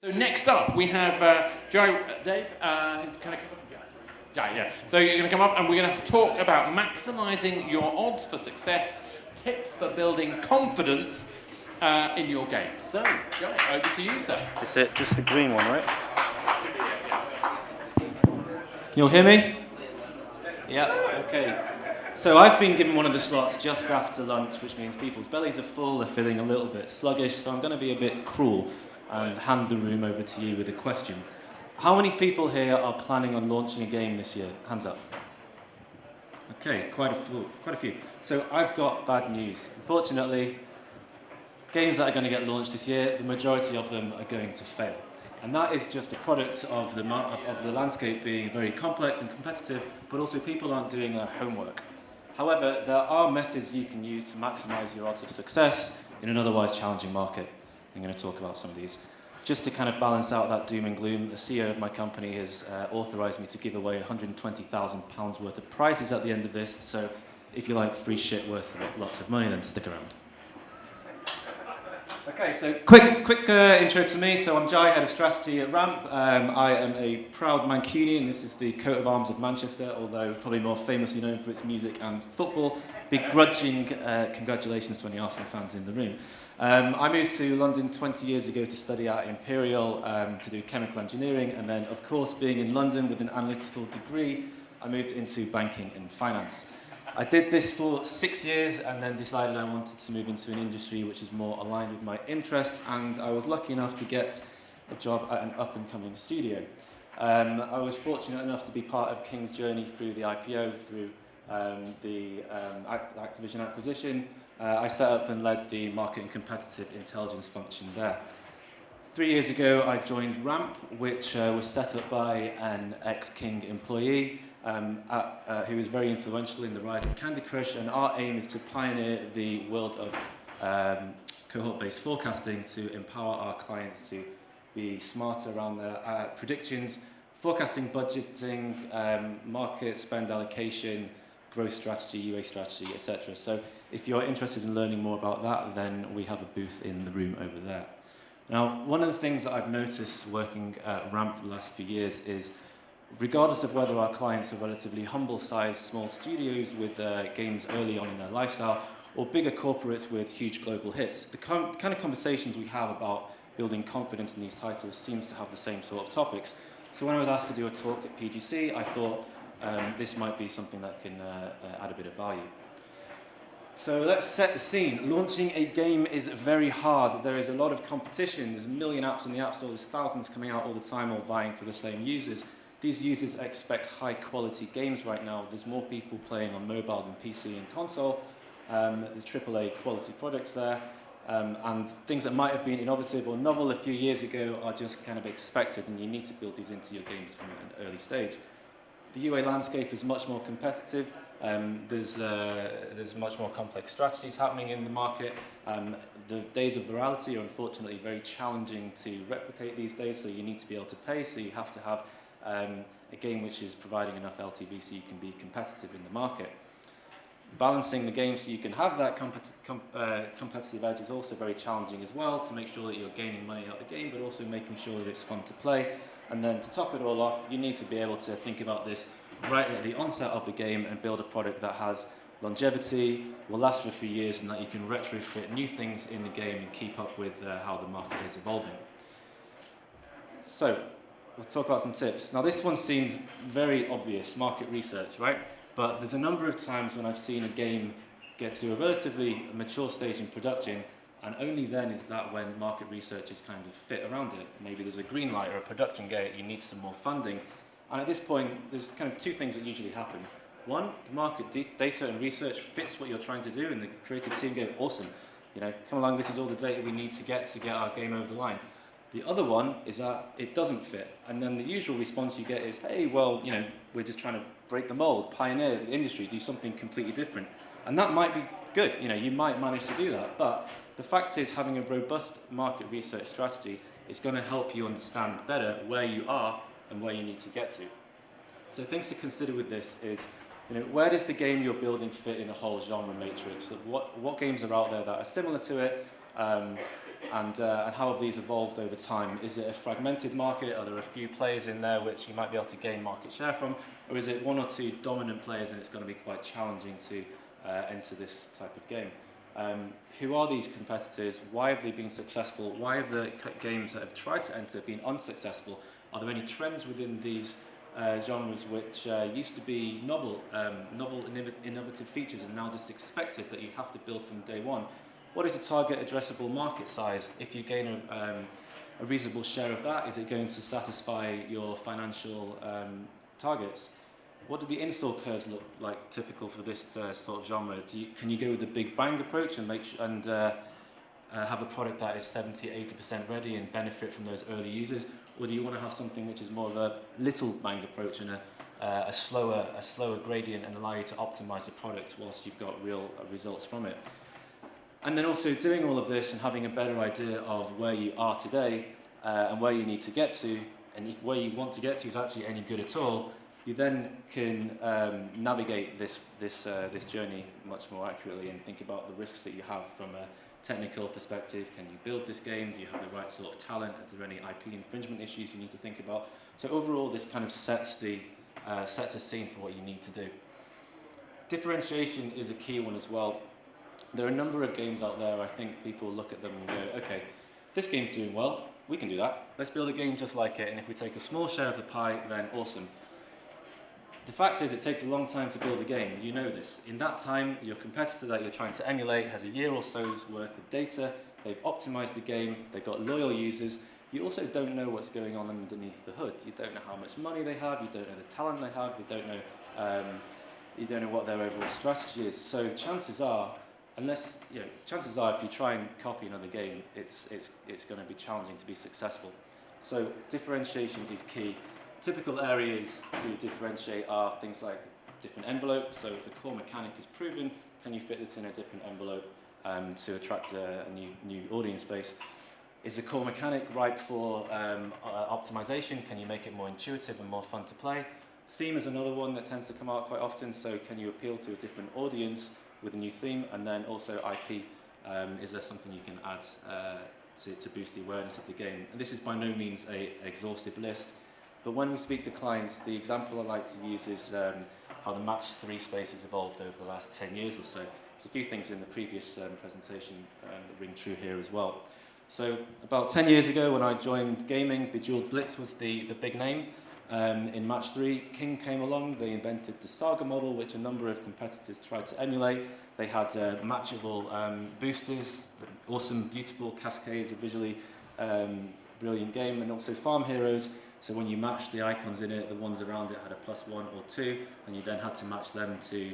So next up, we have Dave. Yeah. So you're going to come up and we're going to talk about maximising your odds for success, tips for building confidence in your game. So, Jai, over to you, sir. Is it just the green one, right? Can you all hear me? Yeah, okay. So I've been given one of the slots just after lunch, which means people's bellies are full, they're feeling a little bit sluggish, so I'm going to be a bit cruel and hand the room over to you with a question. How many people here are planning on launching a game this year? Hands up. Okay, quite a few. So I've got bad news. Unfortunately, games that are going to get launched this year, the majority of them are going to fail. And that is just a product of the landscape being very complex and competitive, but also people aren't doing their homework. However, there are methods you can use to maximise your odds of success in an otherwise challenging market. I'm going to talk about some of these. Just to kind of balance out that doom and gloom, the CEO of my company has authorised me to give away £120,000 worth of prizes at the end of this, so if you like free shit worth lots of money, then stick around. Okay, so quick intro to me. So I'm Jai, Head of Strategy at Ramp. I am a proud Mancunian. This is the coat of arms of Manchester, although probably more famously known for its music and football. Begrudging congratulations to any Arsenal fans in the room. I moved to London 20 years ago to study at Imperial to do chemical engineering, and then, of course, being in London with an analytical degree, I moved into banking and finance. I did this for 6 years and then decided I wanted to move into an industry which is more aligned with my interests, and I was lucky enough to get a job at an up-and-coming studio. I was fortunate enough to be part of King's journey through the IPO, through the Activision acquisition. I set up and led the market and competitive intelligence function there. 3 years ago, I joined Ramp, which was set up by an ex-King employee who was very influential in the rise of Candy Crush, and our aim is to pioneer the world of cohort-based forecasting to empower our clients to be smarter around their predictions, forecasting, budgeting, market spend allocation, growth strategy, UA strategy, etc. So if you're interested in learning more about that, then we have a booth in the room over there. Now, one of the things that I've noticed working at Ramp for the last few years is, regardless of whether our clients are relatively humble-sized small studios with games early on in their lifestyle, or bigger corporates with huge global hits, the kind of conversations we have about building confidence in these titles seems to have the same sort of topics. So when I was asked to do a talk at PGC, I thought this might be something that can add a bit of value. So let's set the scene. Launching a game is very hard. There is a lot of competition. There's a million apps in the App Store. There's thousands coming out all the time, all vying for the same users. These users expect high-quality games right now. There's more people playing on mobile than PC and console. There's AAA quality products there. And things that might have been innovative or novel a few years ago are just kind of expected, and you need to build these into your games from an early stage. The UA landscape is much more competitive. There's much more complex strategies happening in the market. The days of virality are unfortunately very challenging to replicate these days, so you need to be able to pay, so you have to have a game which is providing enough LTV so you can be competitive in the market. Balancing the game so you can have that competitive edge is also very challenging as well, to make sure that you're gaining money out of the game, but also making sure that it's fun to play. And then to top it all off, you need to be able to think about this right at the onset of the game and build a product that has longevity, will last for a few years, and that you can retrofit new things in the game and keep up with how the market is evolving. So, we'll talk about some tips. Now this one seems very obvious, market research, right? But there's a number of times when I've seen a game get to a relatively mature stage in production, and only then is that when market research is kind of fit around it. Maybe there's a green light or a production gate, you need some more funding. And at this point, there's kind of two things that usually happen. One, the market data and research fits what you're trying to do, and the creative team go, awesome, come along, this is all the data we need to get our game over the line. The other one is that it doesn't fit, and then the usual response you get is, hey, well, we're just trying to break the mold, pioneer the industry, do something completely different. And that might be good, you might manage to do that, but the fact is having a robust market research strategy is going to help you understand better where you are and where you need to get to. So things to consider with this is, where does the game you're building fit in a whole genre matrix? What games are out there that are similar to it? and how have these evolved over time? Is it a fragmented market? Are there a few players in there which you might be able to gain market share from? Or is it one or two dominant players and it's going to be quite challenging to enter this type of game? Who are these competitors? Why have they been successful? Why have the games that have tried to enter been unsuccessful? Are there any trends within these genres which used to be novel, innovative features and now just expected that you have to build from day one? What is the target addressable market size? If you gain a reasonable share of that, is it going to satisfy your financial targets? What do the install curves look like typical for this sort of genre? Can you go with the big bang approach and have a product that is 70-80% ready and benefit from those early users? Or do you want to have something which is more of a little bang approach and a slower gradient and allow you to optimize the product whilst you've got real results from it? And then also doing all of this and having a better idea of where you are today and where you need to get to, and if where you want to get to is actually any good at all, you then can navigate this journey much more accurately and think about the risks that you have from a technical perspective. Can you build this game? Do you have the right sort of talent? Are there any IP infringement issues you need to think about? So overall, this kind of sets a scene for what you need to do. Differentiation is a key one as well. There are a number of games out there, I think people look at them and go, okay, this game's doing well, we can do that. Let's build a game just like it, and if we take a small share of the pie, then awesome. The fact is, it takes a long time to build a game. You know this. In that time, your competitor that you're trying to emulate has a year or so's worth of data. They've optimized the game. They've got loyal users. You also don't know what's going on underneath the hood. You don't know how much money they have. You don't know the talent they have. You don't know what their overall strategy is. So chances are, if you try and copy another game, it's going to be challenging to be successful. So differentiation is key. Typical areas to differentiate are things like different envelope. So if the core mechanic is proven, can you fit this in a different envelope to attract a new audience base? Is the core mechanic ripe for optimization? Can you make it more intuitive and more fun to play? Theme is another one that tends to come out quite often. So can you appeal to a different audience with a new theme? And then also IP, is there something you can add to boost the awareness of the game? And this is by no means an exhaustive list. But when we speak to clients, the example I like to use is how the match 3 space has evolved over the last 10 years or so. There's a few things in the previous presentation that ring true here as well. So about 10 years ago when I joined gaming, Bejeweled Blitz was the big name. In match 3, King came along. They invented the Saga model, which a number of competitors tried to emulate. They had matchable boosters, awesome, beautiful cascades, a visually brilliant game, and also farm heroes. So when you match the icons in it, the ones around it had a +1 or 2, and you then had to match them to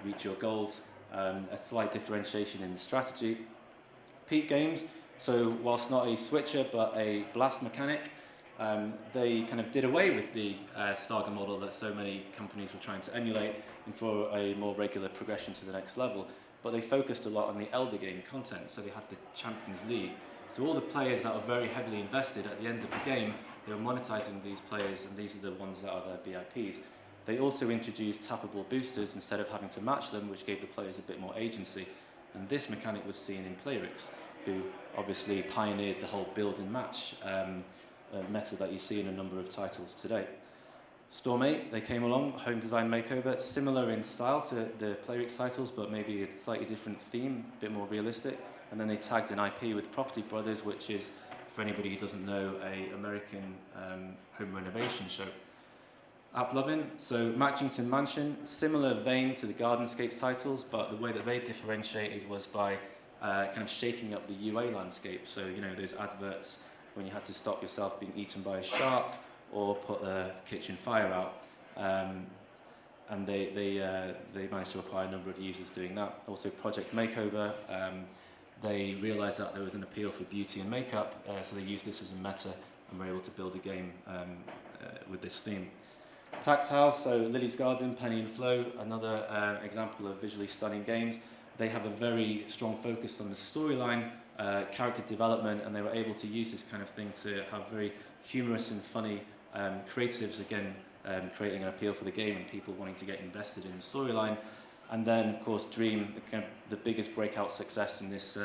reach your goals. A slight differentiation in the strategy. Peak Games, so whilst not a switcher but a blast mechanic, they kind of did away with the Saga model that so many companies were trying to emulate and for a more regular progression to the next level. But they focused a lot on the Elder Game content, so they had the Champions League. So all the players that are very heavily invested at the end of the game, they were monetizing these players, and these are the ones that are their VIPs. They also introduced tappable boosters instead of having to match them, which gave the players a bit more agency. And this mechanic was seen in Playrix, who obviously pioneered the whole build and match meta that you see in a number of titles today. Storm 8, they came along, home design makeover, similar in style to the Playrix titles, but maybe a slightly different theme, a bit more realistic. And then they tagged an IP with Property Brothers, which is, for anybody who doesn't know, an American home renovation show. Applovin, so Matchington Mansion, similar vein to the Gardenscapes titles, but the way that they differentiated was by kind of shaking up the UA landscape. So, you know, those adverts when you had to stop yourself being eaten by a shark or put the kitchen fire out. And they managed to acquire a number of users doing that. Also Project Makeover, they realised that there was an appeal for beauty and makeup, so they used this as a meta and were able to build a game with this theme. Tactile, so Lily's Garden, Penny and Flow, another example of visually stunning games. They have a very strong focus on the storyline, character development, and they were able to use this kind of thing to have very humorous and funny creatives, again, creating an appeal for the game and people wanting to get invested in the storyline. And then, of course, Dream, the biggest breakout success in this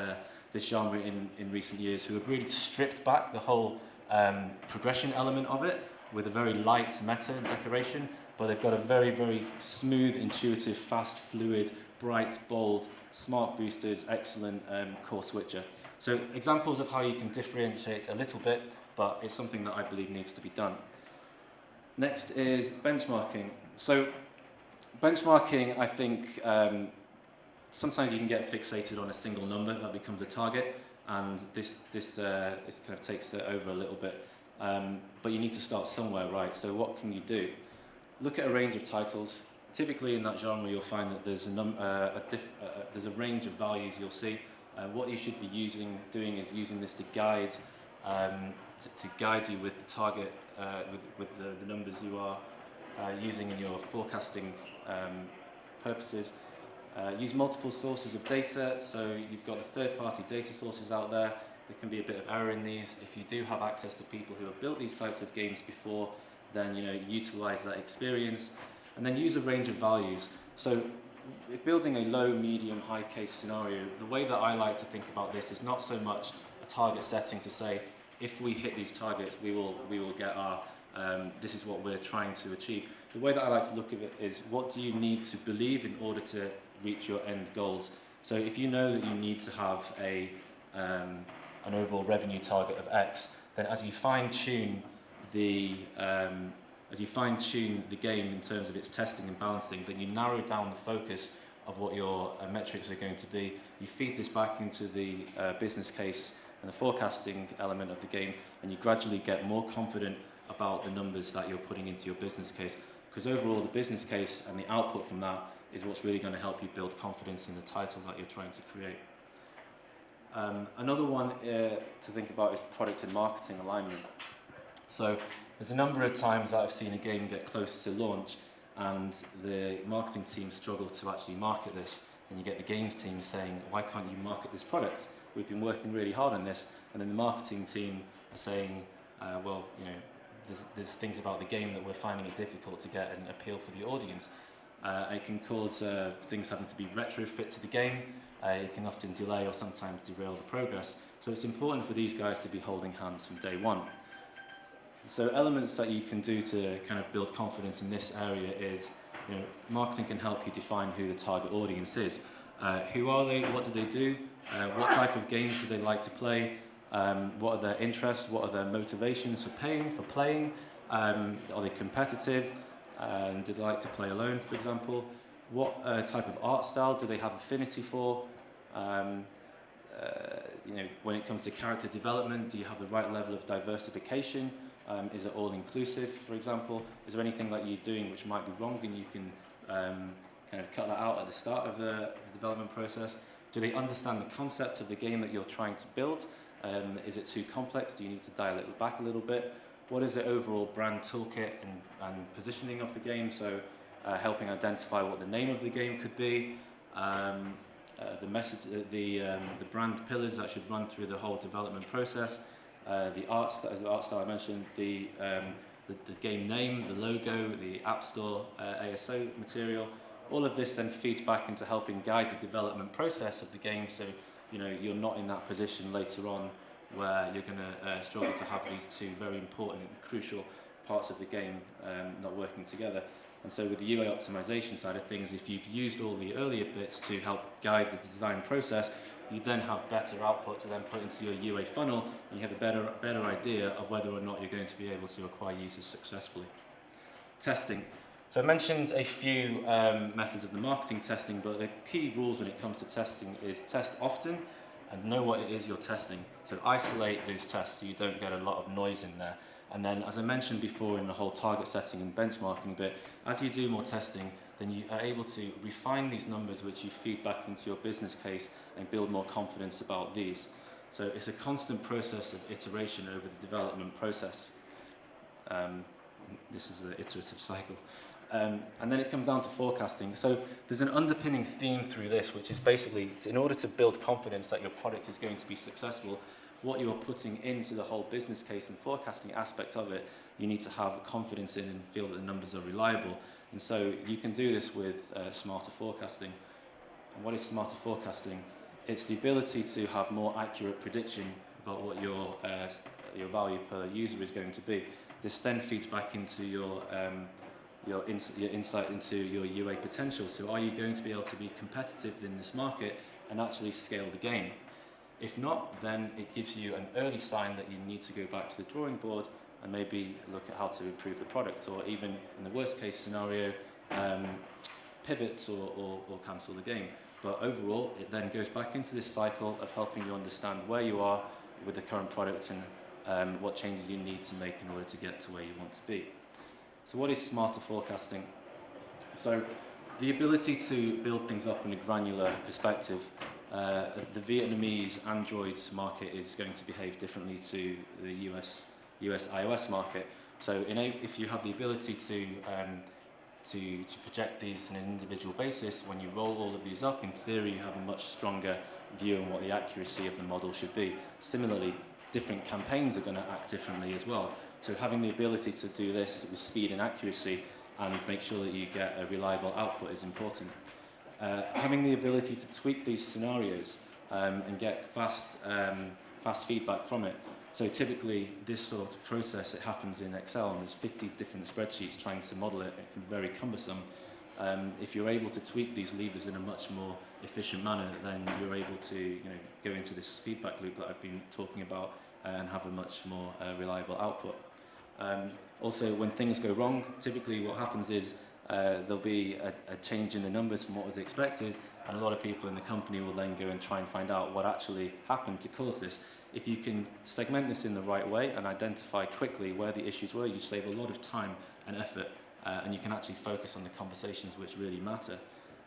this genre in recent years who have really stripped back the whole progression element of it with a very light meta decoration, but they've got a very, very smooth, intuitive, fast, fluid, bright, bold, smart boosters, excellent core switcher. So examples of how you can differentiate a little bit, but it's something that I believe needs to be done. Next is benchmarking. So benchmarking, I think, sometimes you can get fixated on a single number that becomes a target, and this kind of takes it over a little bit. But you need to start somewhere, right? So what can you do? Look at a range of titles. Typically in that genre, you'll find that there's a range of values you'll see. What you should be doing is using this to guide you with the target, with the numbers you are using in your forecasting purposes. Use multiple sources of data, so you've got the third-party data sources out there. There can be a bit of error in these. If you do have access to people who have built these types of games before, then utilize that experience, and then use a range of values. So if building a low, medium, high case scenario, the way that I like to think about this is not so much a target setting to say, if we hit these targets, we will get our, this is what we're trying to achieve. The way that I like to look at it is, what do you need to believe in order to reach your end goals? So if you know that you need to have an overall revenue target of X, then as you fine-tune the game in terms of its testing and balancing, then you narrow down the focus of what your metrics are going to be. You feed this back into the business case and the forecasting element of the game, and you gradually get more confident about the numbers that you're putting into your business case. Because overall, the business case and the output from that is what's really going to help you build confidence in the title that you're trying to create. Another one to think about is product and marketing alignment. So there's a number of times that I've seen a game get close to launch and the marketing team struggle to actually market this, and you get the games team saying, why can't you market this product? We've been working really hard on this. And then the marketing team are saying, well, there's things about the game that we're finding it difficult to get an appeal for the audience. It can cause things having to be retrofit to the game. It can often delay or sometimes derail the progress. So it's important for these guys to be holding hands from day one. So elements that you can do to kind of build confidence in this area is, marketing can help you define who the target audience is. Who are they? What do they do? What type of games do they like to play? What are their interests? What are their motivations for playing? Are they competitive? Do they like to play alone, for example? What type of art style do they have affinity for? When it comes to character development, do you have the right level of diversification? Is it all inclusive, for example? Is there anything that you're doing which might be wrong and you can kind of cut that out at the start of the development process? Do they understand the concept of the game that you're trying to build? Is it too complex? Do you need to dial it back a little bit? What is the overall brand toolkit and positioning of the game? So helping identify what the name of the game could be, the message, the brand pillars that should run through the whole development process, the art style I mentioned, the game name, the logo, the App Store ASO material. All of this then feeds back into helping guide the development process of the game, so you're not in that position later on where you're going to struggle to have these two very important and crucial parts of the game not working together. And so with the UI optimization side of things, if you've used all the earlier bits to help guide the design process, you then have better output to then put into your UA funnel, and you have a better idea of whether or not you're going to be able to acquire users successfully. Testing. So I mentioned a few methods of the marketing testing, but the key rules when it comes to testing is test often and know what it is you're testing. So isolate those tests so you don't get a lot of noise in there. And then, as I mentioned before in the whole target setting and benchmarking bit, as you do more testing, then you are able to refine these numbers which you feed back into your business case and build more confidence about these. So it's a constant process of iteration over the development process. This is an iterative cycle. And then it comes down to forecasting. So there's an underpinning theme through this, which is basically, in order to build confidence that your product is going to be successful, what you're putting into the whole business case and forecasting aspect of it, you need to have confidence in and feel that the numbers are reliable. And so you can do this with smarter forecasting. And what is smarter forecasting? It's the ability to have more accurate prediction about what your value per user is going to be. This then feeds back into your insight into your UA potential. So are you going to be able to be competitive in this market and actually scale the game? If not, then it gives you an early sign that you need to go back to the drawing board and maybe look at how to improve the product, or even in the worst case scenario, pivot or cancel the game. But overall, it then goes back into this cycle of helping you understand where you are with the current product and what changes you need to make in order to get to where you want to be. So what is smarter forecasting? So the ability to build things up in a granular perspective. The Vietnamese Android market is going to behave differently to the US iOS market. So if you have the ability to project these on an individual basis, when you roll all of these up, in theory you have a much stronger view on what the accuracy of the model should be. Similarly, different campaigns are going to act differently as well. So having the ability to do this with speed and accuracy and make sure that you get a reliable output is important. Having the ability to tweak these scenarios and get fast feedback from it. So typically, this sort of process, it happens in Excel, and there's 50 different spreadsheets trying to model it. It can be very cumbersome. If you're able to tweak these levers in a much more efficient manner, then you're able to go into this feedback loop that I've been talking about and have a much more reliable output. Also, when things go wrong, typically what happens is there'll be a change in the numbers from what was expected, and a lot of people in the company will then go and try and find out what actually happened to cause this. If you can segment this in the right way and identify quickly where the issues were, you save a lot of time and effort, and you can actually focus on the conversations which really matter.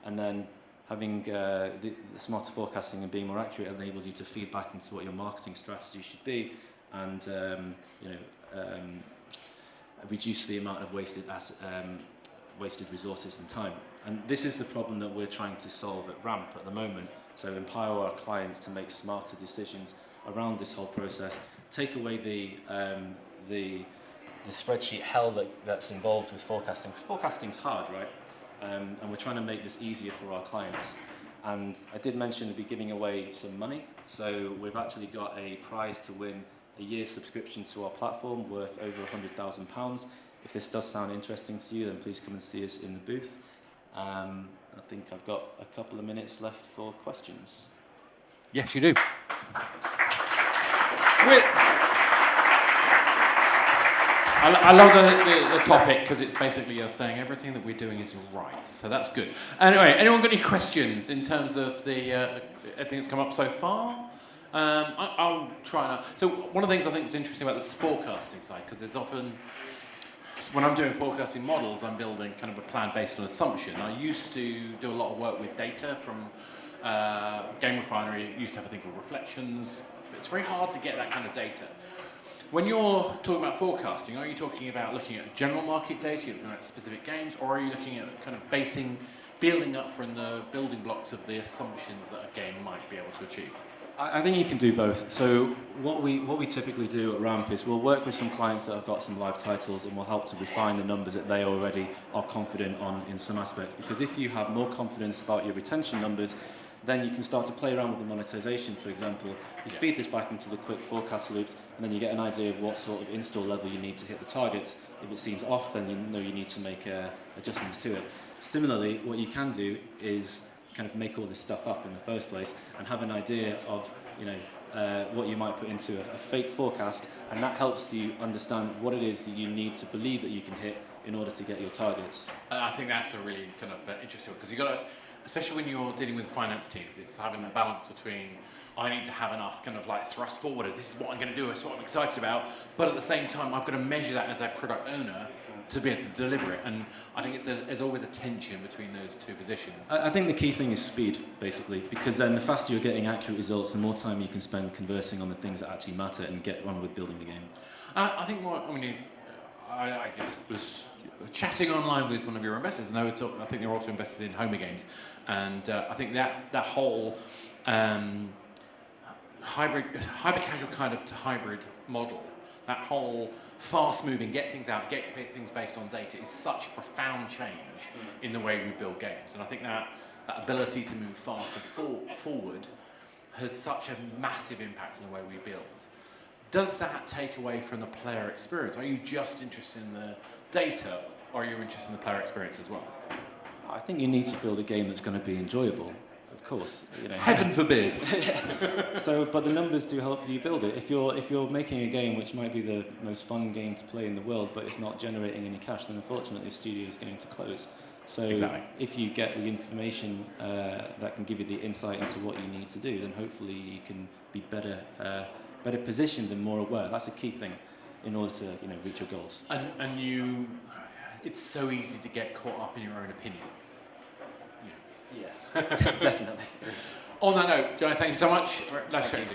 And then having the smarter forecasting and being more accurate enables you to feed back into what your marketing strategy should be, and reduce the amount of wasted resources and time. And this is the problem that we're trying to solve at Ramp at the moment. So empower our clients to make smarter decisions around this whole process, take away the spreadsheet hell that's involved with forecasting, because forecasting's hard, right? And we're trying to make this easier for our clients. And I did mention we'll be giving away some money, so we've actually got a prize to win a year's subscription to our platform worth over £100,000. If this does sound interesting to you, then please come and see us in the booth. I think I've got a couple of minutes left for questions. Yes, you do. I love the topic, because it's basically you're saying everything that we're doing is right. So that's good. Anyway, anyone got any questions in terms of everything that's come up so far? I'll try now. So one of the things I think is interesting about this forecasting side, because there's often, when I'm doing forecasting models, I'm building kind of a plan based on assumption. I used to do a lot of work with data from Game Refinery. Used to have a thing called reflections. It's very hard to get that kind of data. When you're talking about forecasting, are you talking about looking at general market data, you're looking at specific games, or are you looking at kind of building up from the building blocks of the assumptions that a game might be able to achieve? I think you can do both. So what we typically do at Ramp is we'll work with some clients that have got some live titles, and we'll help to refine the numbers that they already are confident on in some aspects. Because if you have more confidence about your retention numbers, then you can start to play around with the monetization, for example. You feed this back into the quick forecast loops, and then you get an idea of what sort of install level you need to hit the targets. If it seems off, then you know you need to make adjustments to it. Similarly, what you can do is kind of make all this stuff up in the first place and have an idea of what you might put into a fake forecast, and that helps you understand what it is that you need to believe that you can hit in order to get your targets. I think that's a really kind of interesting one, because you've got to, especially when you're dealing with finance teams, it's having a balance between, I need to have enough kind of like thrust forward, this is what I'm going to do, it's what I'm excited about, but at the same time I've got to measure that as a product owner to be able to deliver it. And I think there's always a tension between those two positions. I think the key thing is speed, basically, because then the faster you're getting accurate results, the more time you can spend conversing on the things that actually matter and get on with building the game. I think I guess was chatting online with one of your investors, and they were talking, I think they're also invested in Homer Games, and I think that whole hybrid casual kind of to hybrid model, that whole fast-moving, get things out, get things based on data is such a profound change in the way we build games. And I think that ability to move fast and forward has such a massive impact on the way we build. Does that take away from the player experience? Are you just interested in the data, or are you interested in the player experience as well? I think you need to build a game that's going to be enjoyable, of course. You know. Heaven forbid. So, but the numbers do help you build it. If you're making a game which might be the most fun game to play in the world, but it's not generating any cash, then unfortunately the studio is going to close. So Exactly. if you get the information that can give you the insight into what you need to do, then hopefully you can be better positioned and more aware. That's a key thing in order to reach your goals. And it's so easy to get caught up in your own opinions. Yeah, definitely. On that note, Joe, thank you so much. Let's show you.